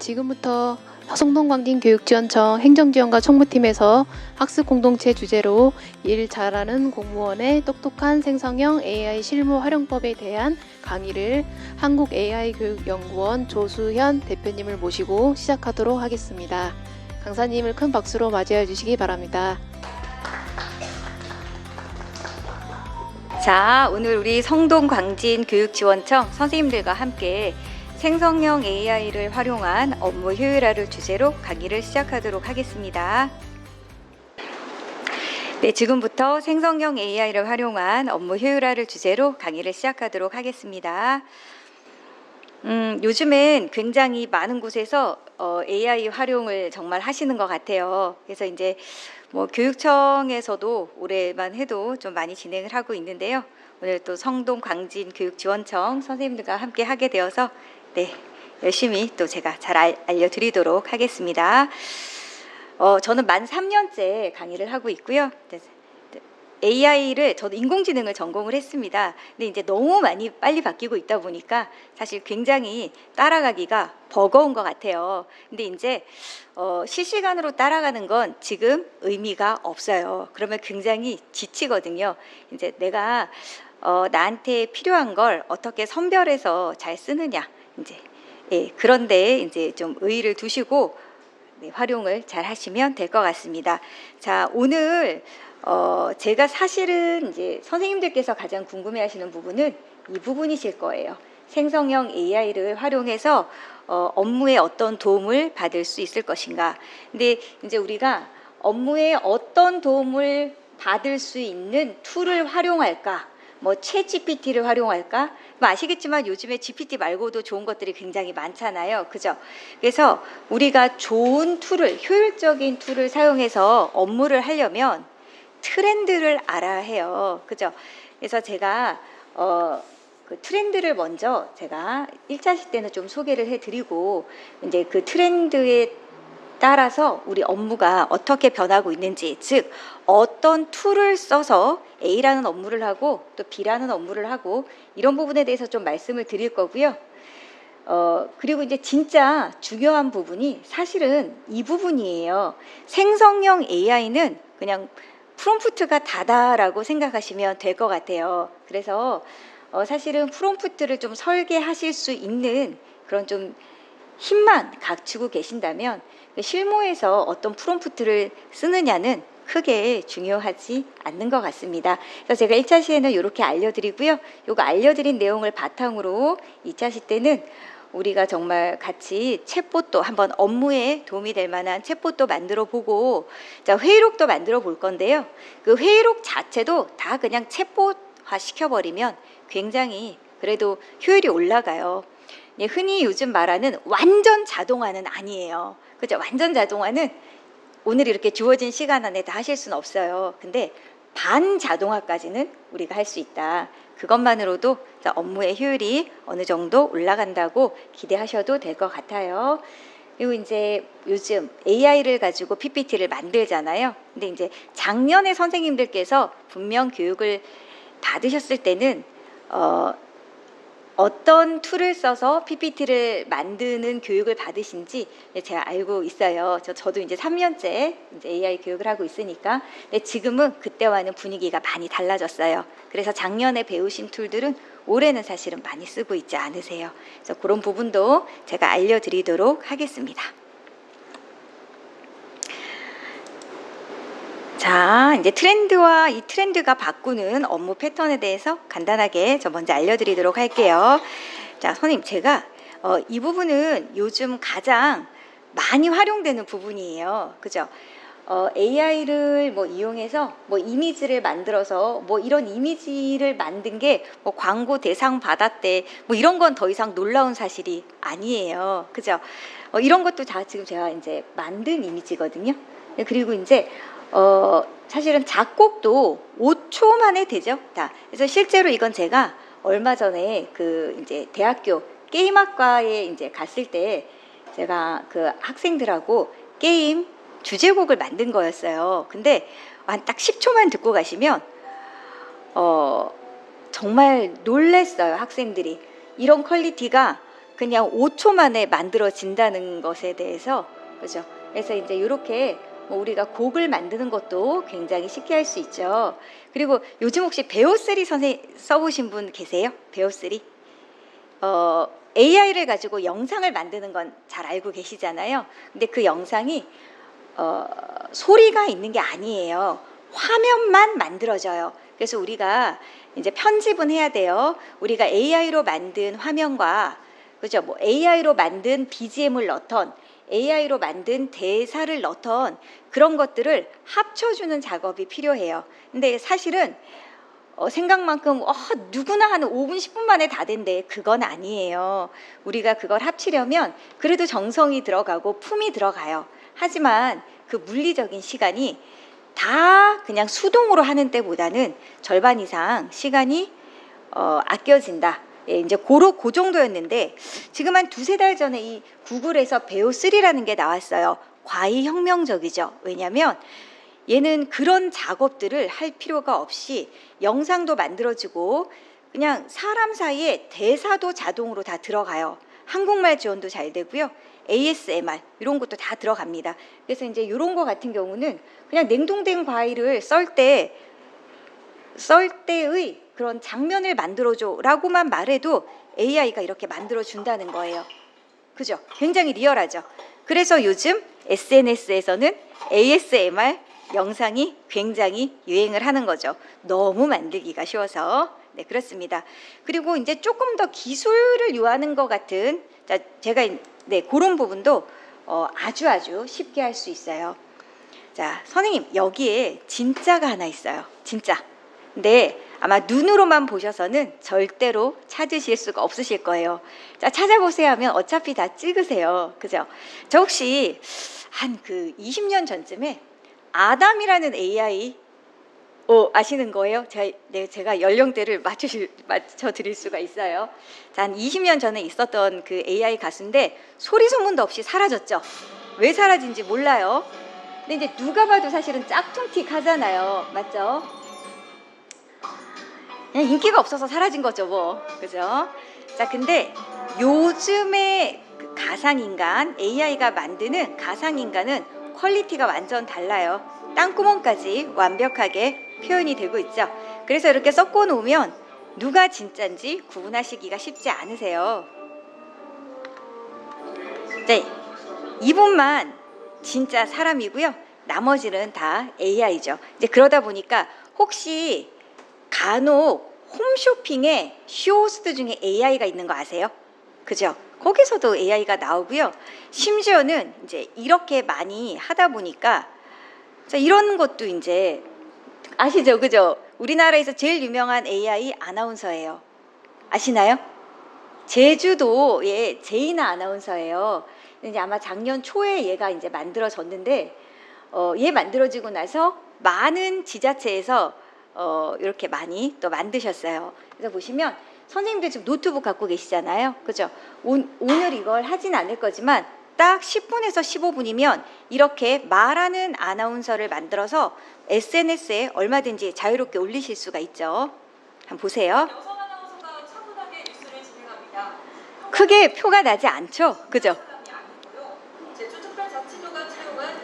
지금부터 성동광진교육지원청 행정지원과 총무팀에서 학습 공동체 주제로 일 잘하는 공무원의 똑똑한 생성형 AI 실무 활용법에 대한 강의를 한국 AI 교육연구원 조수현 대표님을 모시고 시작하도록 하겠습니다. 강사님을 큰 박수로 맞이해 주시기 바랍니다. 자, 오늘 우리 성동광진교육지원청 선생님들과 함께 생성형 AI를 활용한 업무 효율화를 주제로 강의를 시작하도록 하겠습니다. 네, 지금부터 생성형 AI를 활용한 업무 효율화를 주제로 강의를 시작하도록 하겠습니다. 요즘엔 굉장히 많은 곳에서 AI 활용을 정말 하시는 것 같아요. 그래서 이제 교육청에서도 올해만 해도 좀 많이 진행을 하고 있는데요. 오늘 또 성동광진교육지원청 선생님들과 함께 하게 되어서 네, 열심히 또 제가 잘 알려드리도록 하겠습니다. 저는 만 3년째 강의를 하고 있고요. AI를 저도 인공지능을 전공을 했습니다. 근데 이제 너무 많이 빨리 바뀌고 있다 보니까 사실 굉장히 따라가기가 버거운 것 같아요. 근데 이제 실시간으로 따라가는 건 지금 의미가 없어요. 그러면 굉장히 지치거든요. 이제 내가 나한테 필요한 걸 어떻게 선별해서 잘 쓰느냐. 이제 그런데 이제 좀 의의를 두시고 활용을 잘 하시면 될 것 같습니다. 자, 오늘 제가 사실은 이제 선생님들께서 가장 궁금해하시는 부분은 이 부분이실 거예요. 생성형 AI를 활용해서 업무에 어떤 도움을 받을 수 있을 것인가. 근데 이제 우리가 업무에 어떤 도움을 받을 수 있는 툴을 활용할까? 챗GPT를 활용할까? 아시겠지만 요즘에 GPT 말고도 좋은 것들이 굉장히 많잖아요. 그죠? 그래서 우리가 좋은 툴을, 효율적인 툴을 사용해서 업무를 하려면 트렌드를 알아야 해요. 그죠? 그래서 제가 그 트렌드를 먼저 제가 1차시 때는 좀 소개를 해드리고 이제 그 트렌드에 따라서 우리 업무가 어떻게 변하고 있는지, 즉 어떤 툴을 써서 A라는 업무를 하고 또 B라는 업무를 하고 이런 부분에 대해서 좀 말씀을 드릴 거고요. 그리고 이제 진짜 중요한 부분이 사실은 이 부분이에요. 생성형 AI는 그냥 프롬프트가 다다라고 생각하시면 될 것 같아요. 그래서 사실은 프롬프트를 좀 설계하실 수 있는 그런 좀 힘만 갖추고 계신다면 실무에서 어떤 프롬프트를 쓰느냐는 크게 중요하지 않는 것 같습니다. 그래서 제가 1차 시에는 이렇게 알려드리고요. 이거 알려드린 내용을 바탕으로 2차 시 때는 우리가 정말 같이 챗봇도 한번 업무에 도움이 될 만한 챗봇도 만들어 보고 자, 회의록도 만들어 볼 건데요. 그 회의록 자체도 다 그냥 챗봇화 시켜버리면 굉장히 그래도 효율이 올라가요. 흔히 요즘 말하는 완전 자동화는 아니에요. 그죠? 완전 자동화는 오늘 이렇게 주어진 시간 안에 다 하실 수는 없어요. 근데 반 자동화까지는 우리가 할 수 있다. 그것만으로도 업무의 효율이 어느 정도 올라간다고 기대하셔도 될 것 같아요. 그리고 이제 요즘 AI를 가지고 PPT를 만들잖아요. 근데 이제 작년에 선생님들께서 분명 교육을 받으셨을 때는 어떤 툴을 써서 PPT를 만드는 교육을 받으신지 제가 알고 있어요. 저도 이제 3년째 이제 AI 교육을 하고 있으니까. 근데 지금은 그때와는 분위기가 많이 달라졌어요. 그래서 작년에 배우신 툴들은 올해는 사실은 많이 쓰고 있지 않으세요. 그래서 그런 부분도 제가 알려드리도록 하겠습니다. 자, 이제 트렌드와 이 트렌드가 바꾸는 업무 패턴에 대해서 간단하게 저 먼저 알려드리도록 할게요. 자, 선생님, 제가 이 부분은 요즘 가장 많이 활용되는 부분이에요. 그죠? AI를 이용해서 이미지를 만들어서 이런 이미지를 만든 게 광고 대상 받았대 이런 건 더 이상 놀라운 사실이 아니에요. 그죠? 이런 것도 다 지금 제가 이제 만든 이미지거든요. 그리고 이제 사실은 작곡도 5초 만에 되죠. 다. 그래서 실제로 이건 제가 얼마 전에 그 이제 대학교 게임학과에 이제 갔을 때 제가 그 학생들하고 게임 주제곡을 만든 거였어요. 근데 한 딱 10초만 듣고 가시면 정말 놀랬어요. 학생들이 이런 퀄리티가 그냥 5초 만에 만들어진다는 것에 대해서, 그죠? 그래서 이제 이렇게 뭐 우리가 곡을 만드는 것도 굉장히 쉽게 할 수 있죠. 그리고 요즘 혹시 베오3 선생님 써보신 분 계세요? 베오3? AI를 가지고 영상을 만드는 건 잘 알고 계시잖아요. 근데 그 영상이 소리가 있는 게 아니에요. 화면만 만들어져요. 그래서 우리가 이제 편집은 해야 돼요. 우리가 AI로 만든 화면과, 그죠? 뭐 AI로 만든 BGM을 넣던, AI로 만든 대사를 넣던 그런 것들을 합쳐주는 작업이 필요해요. 근데 사실은 생각만큼 누구나 하는 5분 10분 만에 다 된대. 그건 아니에요. 우리가 그걸 합치려면 그래도 정성이 들어가고 품이 들어가요. 하지만 그 물리적인 시간이 다 그냥 수동으로 하는 때보다는 절반 이상 시간이 아껴진다. 예, 이제 그 정도였는데 지금 한 두세 달 전에 이 구글에서 베오3라는 게 나왔어요. 과히 혁명적이죠. 왜냐하면 얘는 그런 작업들을 할 필요가 없이 영상도 만들어지고 그냥 사람 사이에 대사도 자동으로 다 들어가요. 한국말 지원도 잘 되고요. ASMR 이런 것도 다 들어갑니다. 그래서 이제 이런 거 같은 경우는 그냥 냉동된 과일을 썰 때의 그런 장면을 만들어줘 라고만 말해도 AI가 이렇게 만들어준다는 거예요. 그죠? 굉장히 리얼하죠? 그래서 요즘 SNS에서는 ASMR 영상이 굉장히 유행을 하는 거죠. 너무 만들기가 쉬워서. 네, 그렇습니다. 그리고 이제 조금 더 기술을 요하는 것 같은, 자, 제가 네, 그런 부분도 아주 쉽게 할 수 있어요. 자, 선생님, 여기에 진짜가 하나 있어요. 진짜. 근데 아마 눈으로만 보셔서는 절대로 찾으실 수가 없으실 거예요. 자, 찾아보세요 하면 어차피 다 찍으세요. 그죠? 저 혹시 한 20년 전쯤에 아담이라는 AI 아시는 거예요? 제가 연령대를 맞춰 드릴 수가 있어요. 자, 한 20년 전에 있었던 그 AI 가수인데 소리 소문도 없이 사라졌죠. 왜 사라진지 몰라요. 근데 이제 누가 봐도 사실은 짝퉁틱 하잖아요. 맞죠? 그냥 인기가 없어서 사라진 거죠, 뭐. 그죠? 자, 근데 요즘의 그 가상인간, AI가 만드는 가상인간은 퀄리티가 완전 달라요. 땅구멍까지 완벽하게 표현이 되고 있죠. 그래서 이렇게 섞어 놓으면 누가 진짜인지 구분하시기가 쉽지 않으세요. 네, 이분만 진짜 사람이고요. 나머지는 다 AI죠. 이제 그러다 보니까 혹시 간혹 홈쇼핑에 쇼호스트 중에 AI가 있는 거 아세요? 그죠? 거기서도 AI가 나오고요. 심지어는 이제 이렇게 많이 하다 보니까 자, 이런 것도 이제 아시죠? 그죠? 우리나라에서 제일 유명한 AI 아나운서예요. 아시나요? 제주도의 제이나 아나운서예요. 이제 아마 작년 초에 얘가 이제 만들어졌는데 얘 만들어지고 나서 많은 지자체에서 이렇게 많이 또 만드셨어요. 그래서 보시면 선생님들 지금 노트북 갖고 계시잖아요. 그죠? 오늘 이걸 하진 않을 거지만 딱 10분에서 15분이면 이렇게 말하는 아나운서를 만들어서 SNS에 얼마든지 자유롭게 올리실 수가 있죠. 한번 보세요. 여성 아나운서가 차분하게 뉴스를 진행합니다. 크게 표가 나지 않죠? 그죠? 제주특별자치도가 채용한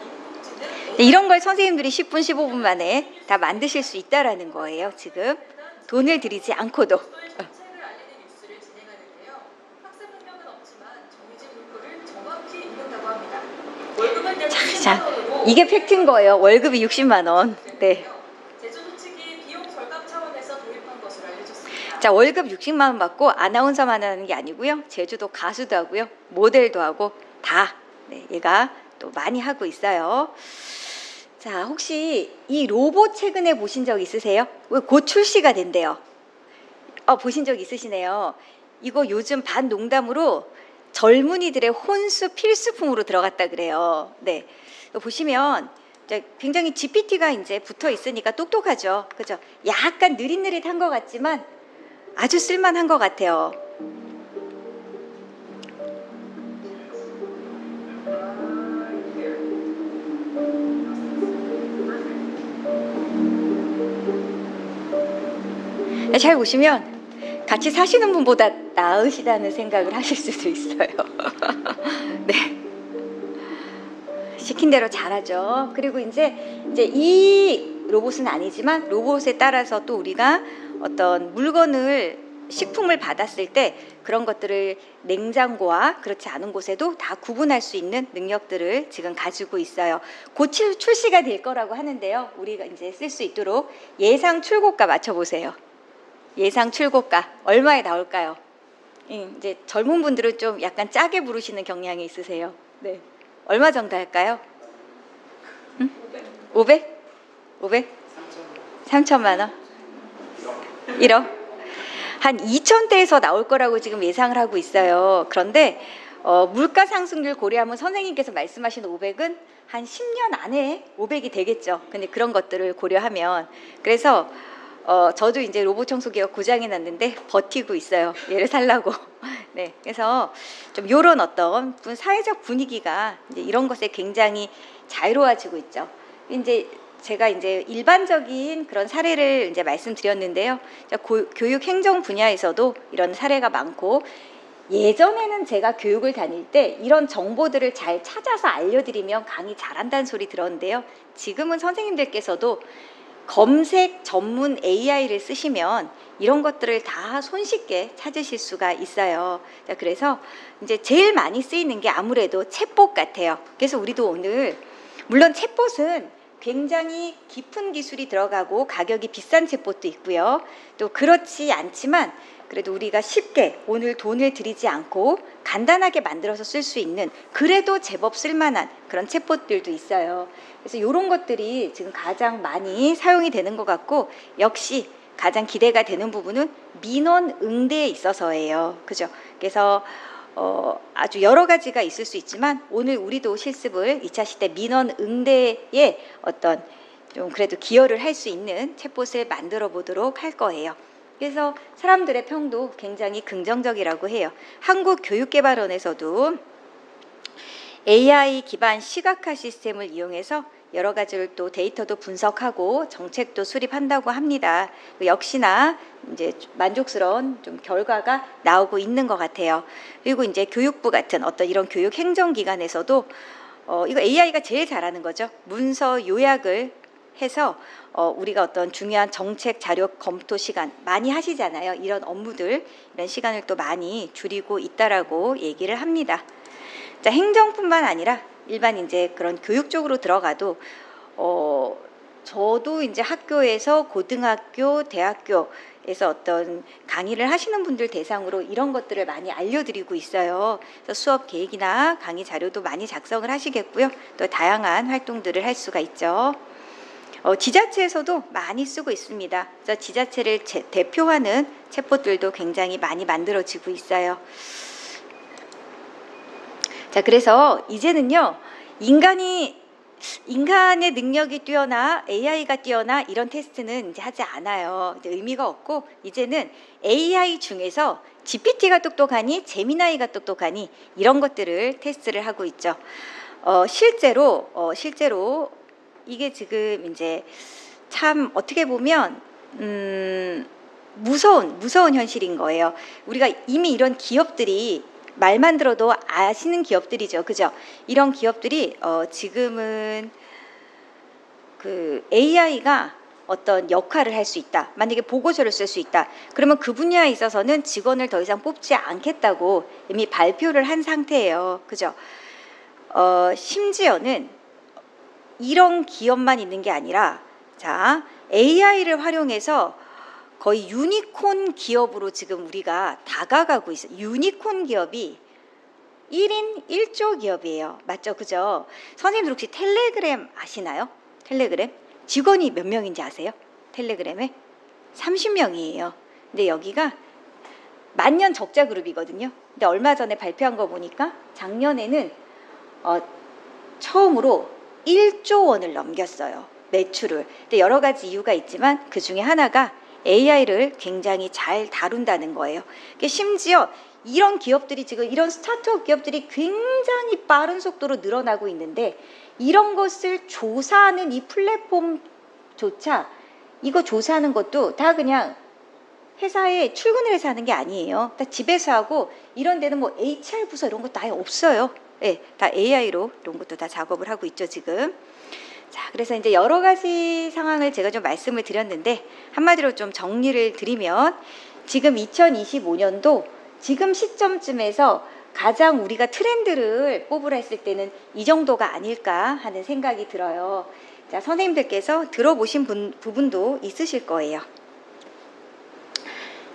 네, 이런 걸 선생님들이 10분, 15분 만에 다 만드실 수 있다라는 거예요. 지금 돈을 들이지 않고도. 정책을 알리는 뉴스를 진행하는데요. 학습 능력은 없지만 정해진 문구를 정확히 읽는다고 합니다. 월급은 약 60만 원으로 이게 팩트인 거예요. 월급이 60만 원. 네. 제주도 측이 비용 절감 차원에서 도입한 것으로 알려졌습니다. 자, 월급 60만 원 받고 아나운서만 하는 게 아니고요. 제주도 가수도 하고요. 모델도 하고 다 네, 얘가 또 많이 하고 있어요. 자, 혹시 이 로봇 최근에 보신 적 있으세요? 왜 곧 출시가 된대요. 보신 적 있으시네요. 이거 요즘 반농담으로 젊은이들의 혼수 필수품으로 들어갔다 그래요. 네, 보시면 이제 굉장히 GPT가 이제 붙어 있으니까 똑똑하죠. 그죠? 약간 느릿느릿한 것 같지만 아주 쓸만한 것 같아요. 잘 보시면 같이 사시는 분보다 나으시다는 생각을 하실 수도 있어요. 네. 시킨 대로 잘하죠. 그리고 이제 이 로봇은 아니지만 로봇에 따라서 또 우리가 어떤 물건을 식품을 받았을 때 그런 것들을 냉장고와 그렇지 않은 곳에도 다 구분할 수 있는 능력들을 지금 가지고 있어요. 곧 출시가 될 거라고 하는데요. 우리가 이제 쓸 수 있도록 예상 출고가 맞춰보세요. 예상 출고가 얼마에 나올까요? 이제 젊은 분들은 좀 약간 짜게 부르시는 경향이 있으세요. 네. 얼마 정도 할까요? 응? 500? 500? 3천만 원? 1억? 한 2천대에서 나올 거라고 지금 예상을 하고 있어요. 그런데 물가 상승률 고려하면 선생님께서 말씀하신 500은 한 10년 안에 500이 되겠죠. 근데 그런 것들을 고려하면 그래서 저도 이제 로봇 청소기가 고장이 났는데 버티고 있어요. 얘를 살라고. 네, 그래서 좀 이런 어떤 사회적 분위기가 이제 이런 것에 굉장히 자유로워지고 있죠. 이제 제가 이제 일반적인 그런 사례를 이제 말씀드렸는데요. 교육 행정 분야에서도 이런 사례가 많고 예전에는 제가 교육을 다닐 때 이런 정보들을 잘 찾아서 알려드리면 강의 잘한다는 소리 들었는데요. 지금은 선생님들께서도 검색 전문 AI를 쓰시면 이런 것들을 다 손쉽게 찾으실 수가 있어요. 자, 그래서 이제 제일 많이 쓰이는 게 아무래도 챗봇 같아요. 그래서 우리도 오늘 물론 챗봇은 굉장히 깊은 기술이 들어가고 가격이 비싼 챗봇도 있고요. 또 그렇지 않지만 그래도 우리가 쉽게 오늘 돈을 들이지 않고 간단하게 만들어서 쓸 수 있는 그래도 제법 쓸만한 그런 챗봇들도 있어요. 그래서 이런 것들이 지금 가장 많이 사용이 되는 것 같고 역시 가장 기대가 되는 부분은 민원 응대에 있어서예요. 그죠? 그래서 아주 여러 가지가 있을 수 있지만 오늘 우리도 실습을 2차 시대 민원 응대에 어떤 좀 그래도 기여를 할 수 있는 챗봇을 만들어 보도록 할 거예요. 그래서 사람들의 평도 굉장히 긍정적이라고 해요. 한국교육개발원에서도 AI 기반 시각화 시스템을 이용해서 여러 가지를 또 데이터도 분석하고 정책도 수립한다고 합니다. 역시나 이제 만족스러운 좀 결과가 나오고 있는 것 같아요. 그리고 이제 교육부 같은 어떤 이런 교육 행정기관에서도 이거 AI가 제일 잘하는 거죠. 문서 요약을 해서 우리가 어떤 중요한 정책 자료 검토 시간 많이 하시잖아요. 이런 업무들, 이런 시간을 또 많이 줄이고 있다라고 얘기를 합니다. 자, 행정뿐만 아니라 일반 이제 그런 교육 쪽으로 들어가도 저도 이제 학교에서 고등학교, 대학교에서 어떤 강의를 하시는 분들 대상으로 이런 것들을 많이 알려드리고 있어요. 그래서 수업 계획이나 강의 자료도 많이 작성을 하시겠고요. 또 다양한 활동들을 할 수가 있죠. 지자체에서도 많이 쓰고 있습니다. 그래서 지자체를 대표하는 챗봇들도 굉장히 많이 만들어지고 있어요. 자, 그래서 이제는요, 인간의 능력이 뛰어나 AI가 뛰어나 이런 테스트는 이제 하지 않아요. 이제 의미가 없고 이제는 AI 중에서 GPT가 똑똑하니 제미나이가 똑똑하니 이런 것들을 테스트를 하고 있죠. 실제로 이게 지금 이제 참 어떻게 보면 무서운 현실인 거예요. 우리가 이미 이런 기업들이 말만 들어도 아시는 기업들이죠. 그죠? 이런 기업들이 지금은 그 AI가 어떤 역할을 할 수 있다. 만약에 보고서를 쓸 수 있다. 그러면 그 분야에 있어서는 직원을 더 이상 뽑지 않겠다고 이미 발표를 한 상태예요. 그죠? 심지어는 이런 기업만 있는 게 아니라 자, AI를 활용해서 거의 유니콘 기업으로 지금 우리가 다가가고 있어요. 유니콘 기업이 1인 1조 기업이에요. 맞죠? 그죠? 선생님들 혹시 텔레그램 아시나요? 텔레그램? 직원이 몇 명인지 아세요? 텔레그램에? 30명이에요. 근데 여기가 만년 적자 그룹이거든요. 근데 얼마 전에 발표한 거 보니까 작년에는 처음으로 1조 원을 넘겼어요. 매출을. 근데 여러 가지 이유가 있지만 그 중에 하나가 AI를 굉장히 잘 다룬다는 거예요. 심지어 이런 기업들이 지금 이런 스타트업 기업들이 굉장히 빠른 속도로 늘어나고 있는데 이런 것을 조사하는 이 플랫폼조차 이거 조사하는 것도 다 그냥 회사에 출근을 해서 하는 게 아니에요. 다 집에서 하고 이런 데는 뭐 HR 부서 이런 것도 아예 없어요. 네, 다 AI로 이런 것도 다 작업을 하고 있죠, 지금. 자, 그래서 이제 여러 가지 상황을 제가 좀 말씀을 드렸는데 한마디로 좀 정리를 드리면 지금 2025년도 지금 시점쯤에서 가장 우리가 트렌드를 뽑으라 했을 때는 이 정도가 아닐까 하는 생각이 들어요. 자, 선생님들께서 들어보신 부분도 있으실 거예요.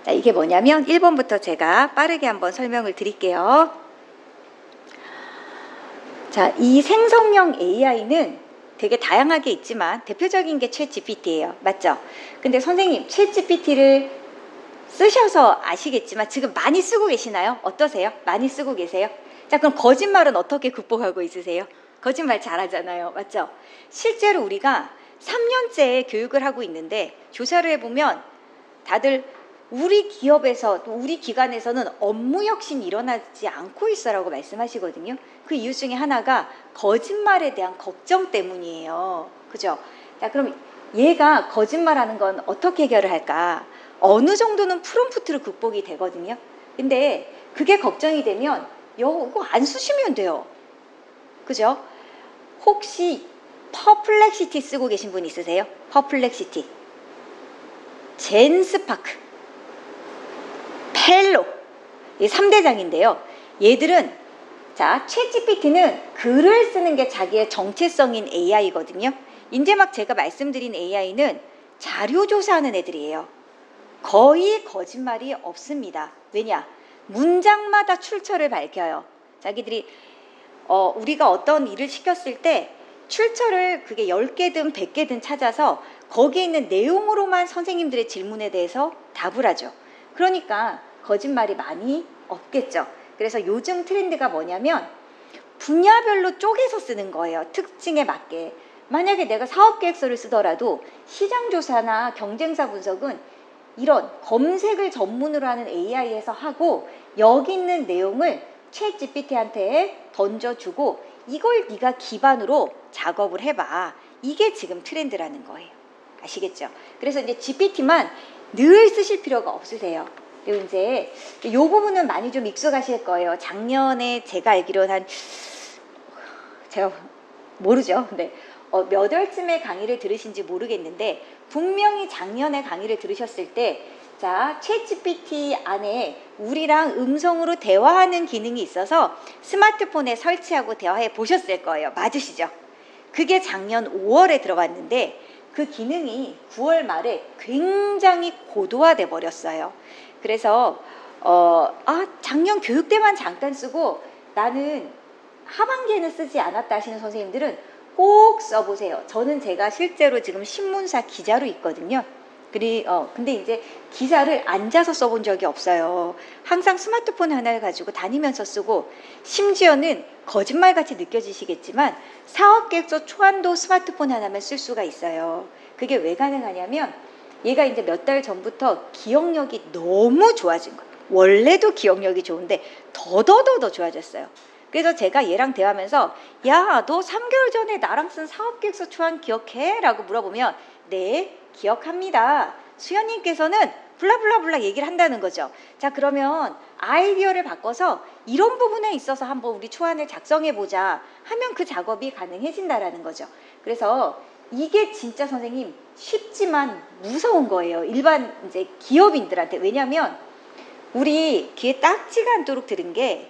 자, 이게 뭐냐면 1번부터 제가 빠르게 한번 설명을 드릴게요. 자, 이 생성형 AI는 되게 다양하게 있지만 대표적인 게 챗GPT예요. 맞죠? 근데 선생님, 챗GPT를 쓰셔서 아시겠지만 지금 많이 쓰고 계시나요? 어떠세요? 많이 쓰고 계세요? 자, 그럼 거짓말은 어떻게 극복하고 있으세요? 거짓말 잘하잖아요. 맞죠? 실제로 우리가 3년째 교육을 하고 있는데 조사를 해보면 다들 우리 기업에서 또 우리 기관에서는 업무 혁신이 일어나지 않고 있어라고 말씀하시거든요. 그 이유 중에 하나가 거짓말에 대한 걱정 때문이에요. 그죠? 자, 그럼 얘가 거짓말하는 건 어떻게 해결을 할까? 어느 정도는 프롬프트로 극복이 되거든요. 근데 그게 걱정이 되면 이거 안 쓰시면 돼요. 그죠? 혹시 퍼플렉시티 쓰고 계신 분 있으세요? 퍼플렉시티, 젠스파크, 펠로, 이 3대장인데요. 얘들은 자, 챗GPT는 글을 쓰는 게 자기의 정체성인 AI거든요. 이제 막 제가 말씀드린 AI는 자료 조사하는 애들이에요. 거의 거짓말이 없습니다. 왜냐? 문장마다 출처를 밝혀요. 자기들이 우리가 어떤 일을 시켰을 때 출처를 그게 10개든 100개든 찾아서 거기에 있는 내용으로만 선생님들의 질문에 대해서 답을 하죠. 그러니까 거짓말이 많이 없겠죠. 그래서 요즘 트렌드가 뭐냐면 분야별로 쪼개서 쓰는 거예요. 특징에 맞게. 만약에 내가 사업계획서를 쓰더라도 시장조사나 경쟁사 분석은 이런 검색을 전문으로 하는 AI에서 하고 여기 있는 내용을 챗GPT한테 던져주고 이걸 네가 기반으로 작업을 해봐. 이게 지금 트렌드라는 거예요. 아시겠죠? 그래서 이제 GPT만 늘 쓰실 필요가 없으세요. 그리고 이제 이 부분은 많이 좀 익숙하실 거예요. 작년에 제가 알기로는 제가 모르죠. 근데 몇 월쯤에 강의를 들으신지 모르겠는데 분명히 작년에 강의를 들으셨을 때 자, 챗GPT 안에 우리랑 음성으로 대화하는 기능이 있어서 스마트폰에 설치하고 대화해 보셨을 거예요. 맞으시죠? 그게 작년 5월에 들어왔는데 그 기능이 9월 말에 굉장히 고도화돼 버렸어요. 그래서 작년 교육 때만 잠깐 쓰고 나는 하반기에는 쓰지 않았다 하시는 선생님들은 꼭 써보세요. 저는 제가 실제로 지금 신문사 기자로 있거든요. 근데 이제 기사를 앉아서 써본 적이 없어요. 항상 스마트폰 하나를 가지고 다니면서 쓰고 심지어는 거짓말같이 느껴지시겠지만 사업계획서 초안도 스마트폰 하나면 쓸 수가 있어요. 그게 왜 가능하냐면 얘가 이제 몇 달 전부터 기억력이 너무 좋아진 거예요. 원래도 기억력이 좋은데 더더더 좋아졌어요. 그래서 제가 얘랑 대화하면서 야, 너 3개월 전에 나랑 쓴 사업계획서 초안 기억해? 라고 물어보면 네, 기억합니다. 수연님께서는 블라블라블라 얘기를 한다는 거죠. 자, 그러면 아이디어를 바꿔서 이런 부분에 있어서 한번 우리 초안을 작성해보자 하면 그 작업이 가능해진다라는 거죠. 그래서 이게 진짜 선생님 쉽지만 무서운 거예요. 일반 이제 기업인들한테. 왜냐하면 우리 귀에 딱지가 않도록 들은 게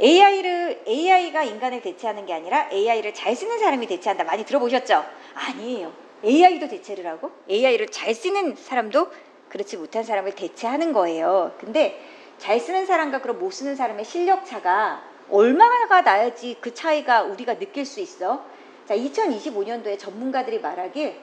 AI가 인간을 대체하는 게 아니라 AI를 잘 쓰는 사람이 대체한다. 많이 들어보셨죠? 아니에요. AI도 대체를 하고 AI를 잘 쓰는 사람도 그렇지 못한 사람을 대체하는 거예요. 근데 잘 쓰는 사람과 그럼 못 쓰는 사람의 실력 차가 얼마나 나야지 그 차이가 우리가 느낄 수 있어? 자, 2025년도에 전문가들이 말하길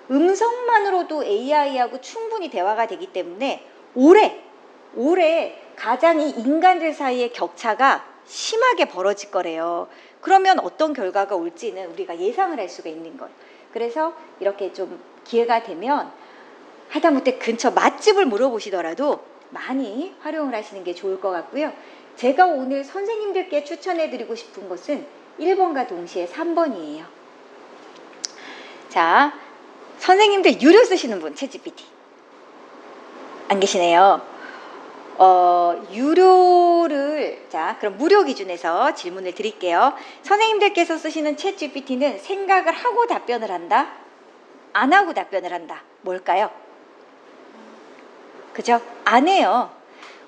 음성만으로도 AI하고 충분히 대화가 되기 때문에 올해 가장 이 인간들 사이의 격차가 심하게 벌어질 거래요. 그러면 어떤 결과가 올지는 우리가 예상을 할 수가 있는 거예요. 그래서 이렇게 좀 기회가 되면 하다못해 근처 맛집을 물어보시더라도 많이 활용을 하시는 게 좋을 것 같고요. 제가 오늘 선생님들께 추천해드리고 싶은 것은 1번과 동시에 3번이에요. 자, 선생님들 유료 쓰시는 분, 챗GPT. 안 계시네요. 유료를, 자, 그럼 무료 기준에서 질문을 드릴게요. 선생님들께서 쓰시는 챗 GPT는 생각을 하고 답변을 한다? 안 하고 답변을 한다? 뭘까요? 그죠? 안 해요.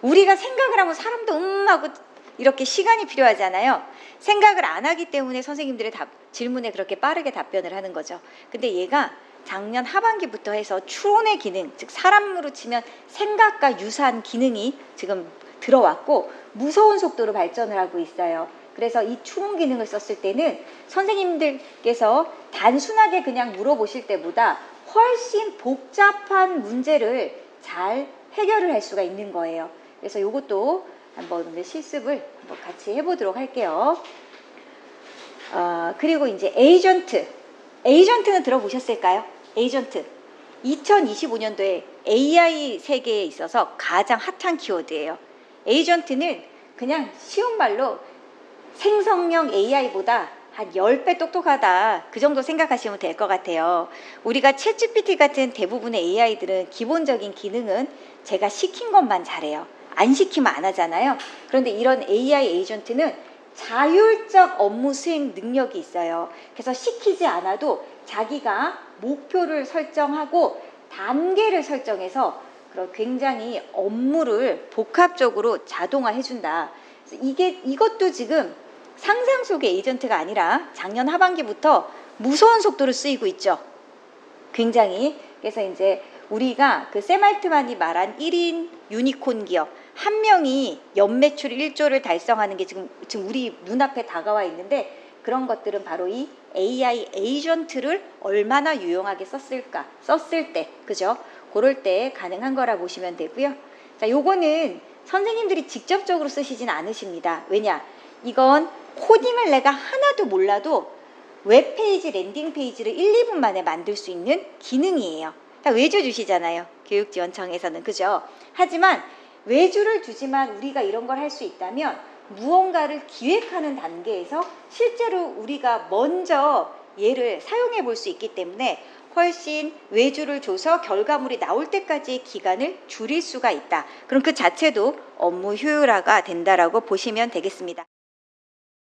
우리가 생각을 하면 사람도 하고 이렇게 시간이 필요하잖아요. 생각을 안 하기 때문에 선생님들의 질문에 그렇게 빠르게 답변을 하는 거죠. 근데 얘가 작년 하반기부터 해서 추론의 기능, 즉 사람으로 치면 생각과 유사한 기능이 지금 들어왔고 무서운 속도로 발전을 하고 있어요. 그래서 이 추론 기능을 썼을 때는 선생님들께서 단순하게 그냥 물어보실 때보다 훨씬 복잡한 문제를 잘 해결을 할 수가 있는 거예요. 그래서 이것도 한번 오늘 실습을 한번 같이 해보도록 할게요. 그리고 이제 에이전트는 들어보셨을까요? 에이전트 2025년도에 AI 세계에 있어서 가장 핫한 키워드예요. 에이전트는 그냥 쉬운 말로 생성형 AI보다 한 10배 똑똑하다, 그 정도 생각하시면 될 것 같아요. 우리가 챗GPT 같은 대부분의 AI들은 기본적인 기능은 제가 시킨 것만 잘해요. 안 시키면 안 하잖아요. 그런데 이런 AI 에이전트는 자율적 업무 수행 능력이 있어요. 그래서 시키지 않아도 자기가 목표를 설정하고 단계를 설정해서 그런 굉장히 업무를 복합적으로 자동화해준다. 이것도 지금 상상 속의 에이전트가 아니라 작년 하반기부터 무서운 속도로 쓰이고 있죠. 굉장히. 그래서 이제 우리가 그 샘 알트만이 말한 1인 유니콘 기업, 한 명이 연매출 1조를 달성하는 게 지금 우리 눈앞에 다가와 있는데, 그런 것들은 바로 이 AI 에이전트를 얼마나 유용하게 썼을 때, 그죠? 그럴 때 가능한 거라 보시면 되고요. 자, 요거는 선생님들이 직접적으로 쓰시진 않으십니다. 왜냐? 이건 코딩을 내가 하나도 몰라도 웹페이지, 랜딩페이지를 1, 2분 만에 만들 수 있는 기능이에요. 다 외주 주시잖아요. 교육지원청에서는. 그죠? 하지만 외주를 주지만 우리가 이런 걸 할 수 있다면 무언가를 기획하는 단계에서 실제로 우리가 먼저 얘를 사용해 볼 수 있기 때문에 훨씬 외주를 줘서 결과물이 나올 때까지의 기간을 줄일 수가 있다. 그럼 그 자체도 업무 효율화가 된다라고 보시면 되겠습니다.